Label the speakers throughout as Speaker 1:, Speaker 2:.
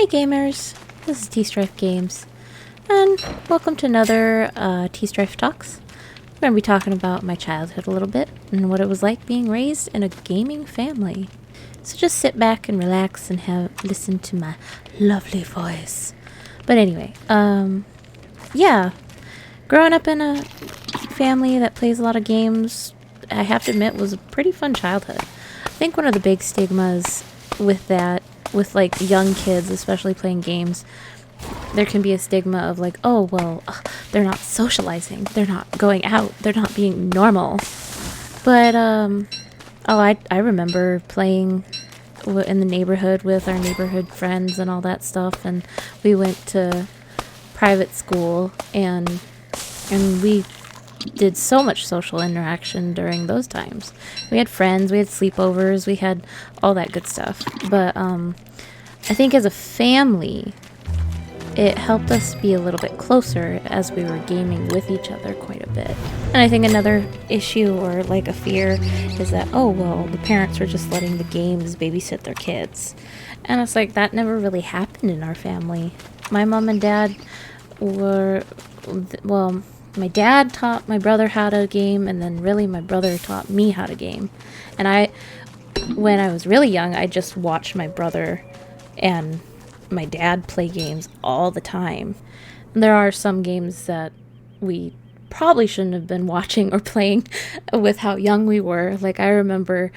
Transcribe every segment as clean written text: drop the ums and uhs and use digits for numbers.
Speaker 1: Hey gamers, this is T-Strife Games, and welcome to another T-Strife Talks. We're going to be talking about my childhood a little bit, and what it was like being raised in a gaming family. So just sit back and relax and listen to my lovely voice. But anyway, yeah, growing up in a family that plays a lot of games, I have to admit, was a pretty fun childhood. I think one of the big stigmas with that, with like young kids especially playing games, there can be a stigma of like, oh well, they're not socializing, they're not going out, they're not being normal. But I remember playing in the neighborhood with our neighborhood friends and all that stuff, and we went to private school, and we did so much social interaction during those times. We had friends, we had sleepovers, we had all that good stuff. But I think as a family, it helped us be a little bit closer as we were gaming with each other quite a bit. And I think another issue or like a fear is that, oh well, the parents were just letting the games babysit their kids. And it's like, that never really happened in our family. My mom and dad were, well, my dad taught my brother how to game, and then really my brother taught me how to game. And when I was really young, I just watched my brother and my dad play games all the time. And there are some games that we probably shouldn't have been watching or playing with how young we were. Like, I remember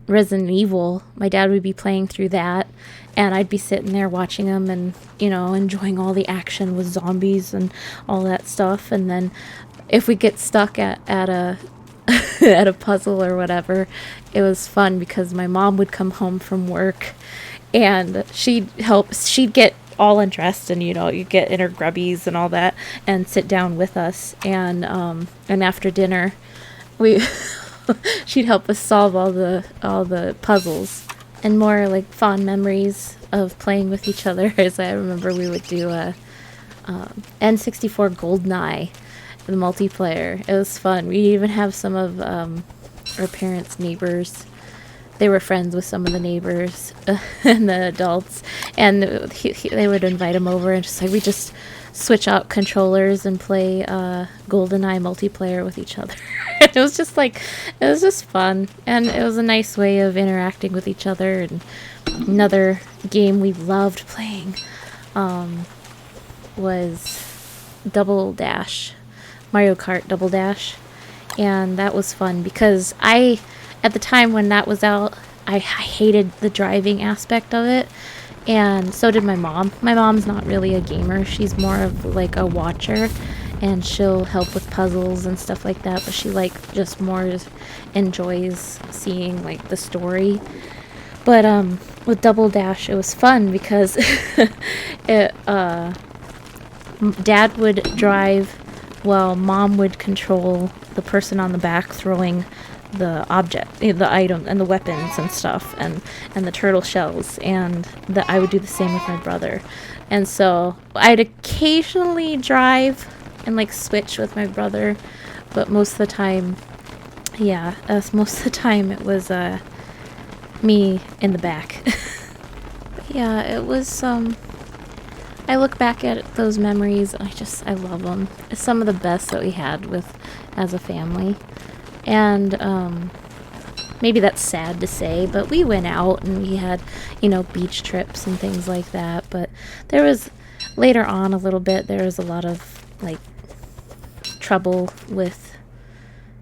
Speaker 1: Resident Evil, my dad would be playing through that, and I'd be sitting there watching him and, you know, enjoying all the action with zombies and all that stuff. And then if we get stuck at a at a puzzle or whatever, it was fun because my mom would come home from work and she'd get all undressed, and, you know, you get in her grubbies and all that, and sit down with us, and after dinner we she'd help us solve all the puzzles. And more like fond memories of playing with each other is, I remember we would do a N64 GoldenEye, the multiplayer. It was fun. We'd even have some of our parents' neighbors. They were friends with some of the neighbors and the adults, and they would invite them over, and just like we just switch out controllers and play GoldenEye multiplayer with each other. It was just fun, and it was a nice way of interacting with each other. And another game we loved playing was Double Dash, Mario Kart Double Dash, and that was fun because at the time when that was out, I hated the driving aspect of it, and so did my mom. My mom's not really a gamer, she's more of like a watcher, and she'll help with puzzles and stuff like that, but she just enjoys seeing like the story. But with Double Dash, it was fun because Dad would drive while Mom would control the person on the back throwing the object, the item, and the weapons and stuff, and the turtle shells, and I would do the same with my brother. And so I'd occasionally drive and like switch with my brother, but most of the time it was me in the back. Yeah, it was I look back at those memories, I love them. It's some of the best that we had as a family. And maybe that's sad to say, but we went out and we had, you know, beach trips and things like that. But there was, later on a little bit, there was a lot of like trouble with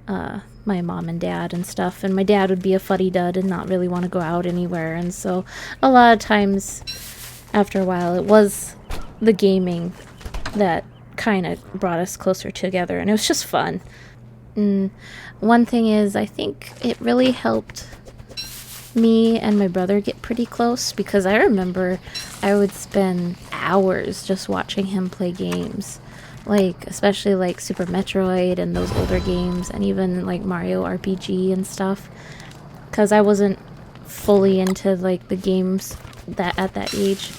Speaker 1: my mom and dad and stuff, and my dad would be a fuddy-dud and not really want to go out anywhere, and so a lot of times after a while it was the gaming that kind of brought us closer together, and it was just fun. And one thing is, I think it really helped me and my brother get pretty close, because I remember I would spend hours just watching him play games, like especially like Super Metroid and those older games, and even like Mario RPG and stuff, because I wasn't fully into like the games that at that age,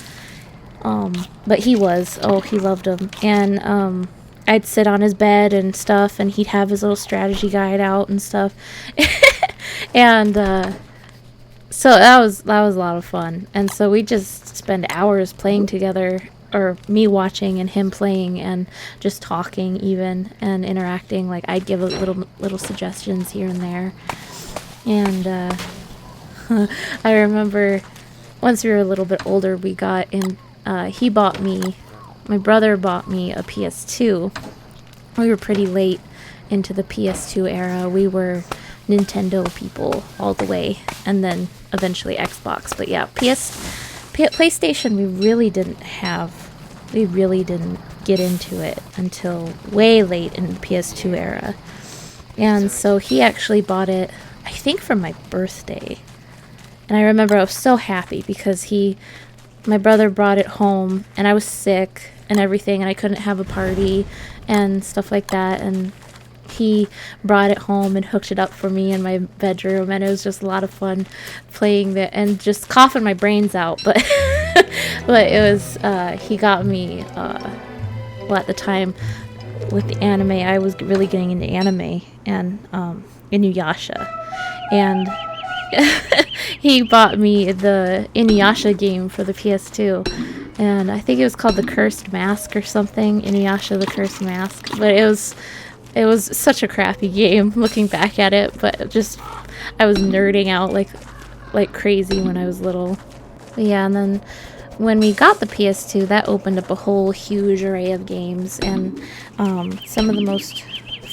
Speaker 1: but he loved them. And I'd sit on his bed and stuff, and he'd have his little strategy guide out and stuff. And So that was a lot of fun, and so we just spend hours playing together, or me watching and him playing, and just talking even and interacting. Like I'd give a little suggestions here and there, and I remember once we were a little bit older, we got in. My brother bought me a PS2. We were pretty late into the PS2 era. We were Nintendo people all the way, and then eventually Xbox. But yeah, PlayStation, we really didn't get into it until way late in the PS2 era. And so he actually bought it, I think, for my birthday. And I remember I was so happy because my brother brought it home, and I was sick and everything, and I couldn't have a party and stuff like that. And he brought it home and hooked it up for me in my bedroom, and it was just a lot of fun playing it and just coughing my brains out. But but it was he got me well, at the time with the anime, I was really getting into anime and Inuyasha, and he bought me the Inuyasha game for the PS2, and I think it was called The Cursed Mask or something. Inuyasha the Cursed Mask. But it was such a crappy game looking back at it, but just I was nerding out like crazy when I was little. But yeah, and then when we got the PS2, that opened up a whole huge array of games, and some of the most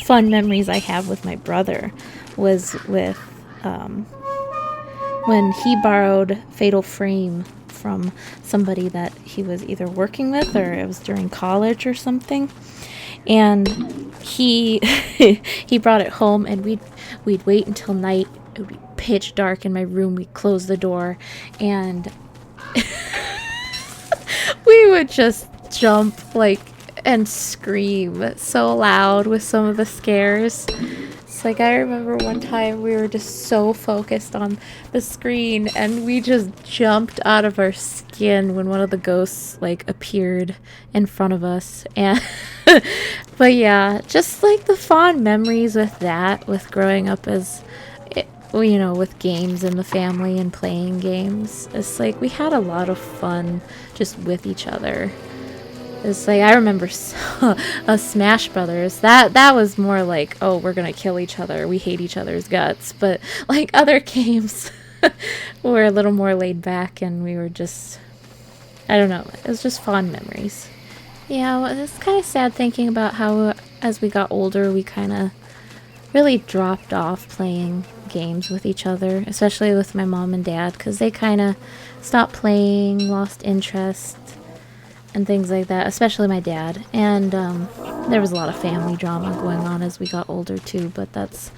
Speaker 1: fun memories I have with my brother was with when he borrowed Fatal Frame from somebody that he was either working with, or it was during college or something. And he he brought it home, and we'd wait until night. It would be pitch dark in my room. We'd close the door, and we would just jump and scream so loud with some of the scares. Like, I remember one time we were just so focused on the screen, and we just jumped out of our skin when one of the ghosts appeared in front of us. And but yeah, just the fond memories with that, with growing up with games in the family and playing games. It's we had a lot of fun just with each other. It's I remember a Smash Brothers. That was more oh, we're gonna kill each other. We hate each other's guts. But other games were a little more laid back, and we were just, I don't know. It was just fond memories. Yeah, well, it's kind of sad thinking about how as we got older, we kind of really dropped off playing games with each other, especially with my mom and dad, because they kind of stopped playing, lost interest, and things like that, especially my dad. And there was a lot of family drama going on as we got older too, but that's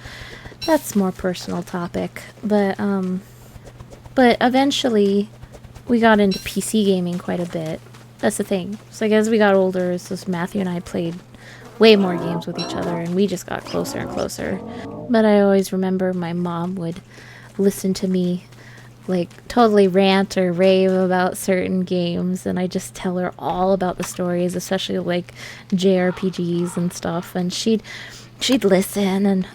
Speaker 1: more personal topic. But eventually we got into PC gaming quite a bit. That's the thing. So as we got older, it's just Matthew and I played way more games with each other, and we just got closer and closer. But I always remember my mom would listen to me totally rant or rave about certain games, and I just tell her all about the stories, especially JRPGs and stuff, and she'd listen, and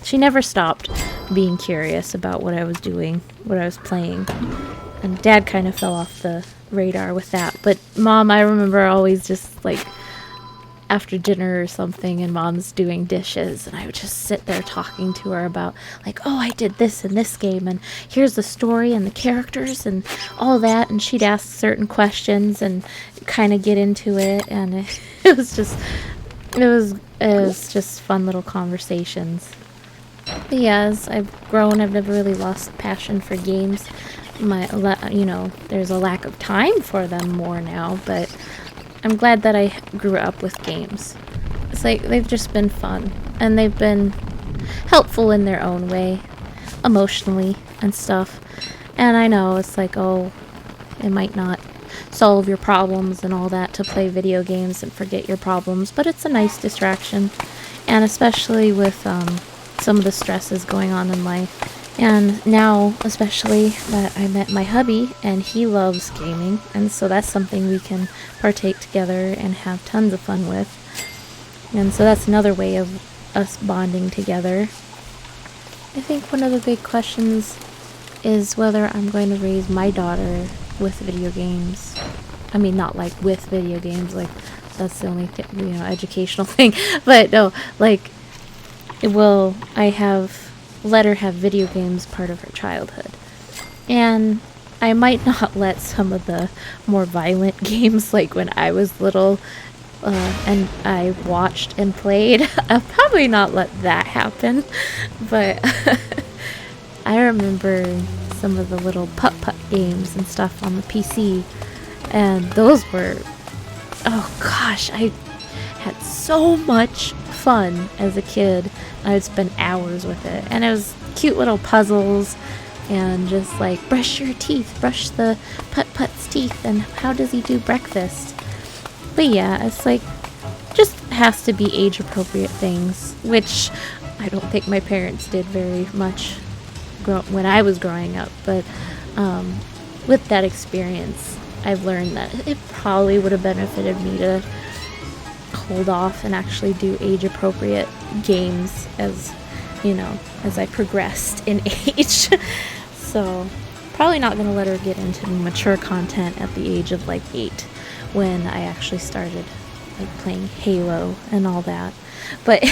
Speaker 1: she never stopped being curious about what I was doing, what I was playing. And Dad kind of fell off the radar with that, but Mom, I remember always just after dinner or something, and Mom's doing dishes, and I would just sit there talking to her about oh, I did this in this game, and here's the story and the characters and all that, and she'd ask certain questions and kind of get into it, and it was just fun little conversations. But yeah, as I've grown, I've never really lost passion for games. There's a lack of time for them more now, but I'm glad that I grew up with games. It's they've just been fun, and they've been helpful in their own way, emotionally and stuff. And I know it's oh, it might not solve your problems and all that to play video games and forget your problems, but it's a nice distraction, and especially with some of the stresses going on in life. And now, especially that I met my hubby, and he loves gaming, and so that's something we can partake together and have tons of fun with. And so that's another way of us bonding together. I think one of the big questions is whether I'm going to raise my daughter with video games. I mean, not like with video games, like that's the only educational thing. But no, like let her have video games part of her childhood. And I might not let some of the more violent games, like when I was little, and I watched and played, I'll probably not let that happen. But I remember some of the little putt-putt games and stuff on the PC, and those were, oh gosh, I had so much fun as a kid. I would spend hours with it, and it was cute little puzzles, and just like brush your teeth, brush the putt-putt's teeth, and how does he do breakfast? But yeah, it's like, just has to be age-appropriate things, which I don't think my parents did very much when I was growing up. But with that experience, I've learned that it probably would have benefited me to hold off and actually do age-appropriate games as I progressed in age. So probably not going to let her get into mature content at the age of like 8, when I actually started like playing Halo and all that. But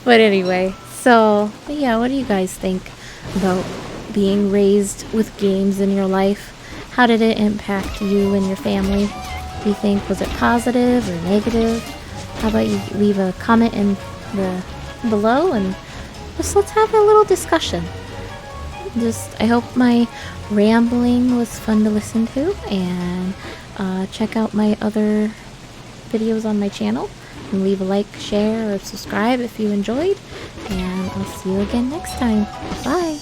Speaker 1: but anyway, so yeah, what do you guys think about being raised with games in your life? How did it impact you and your family? Do you think, was it positive or negative? How about you leave a comment in the below, and let's have a little discussion. I hope my rambling was fun to listen to, and check out my other videos on my channel, and leave a like, share, or subscribe if you enjoyed, and I'll see you again next time. Bye!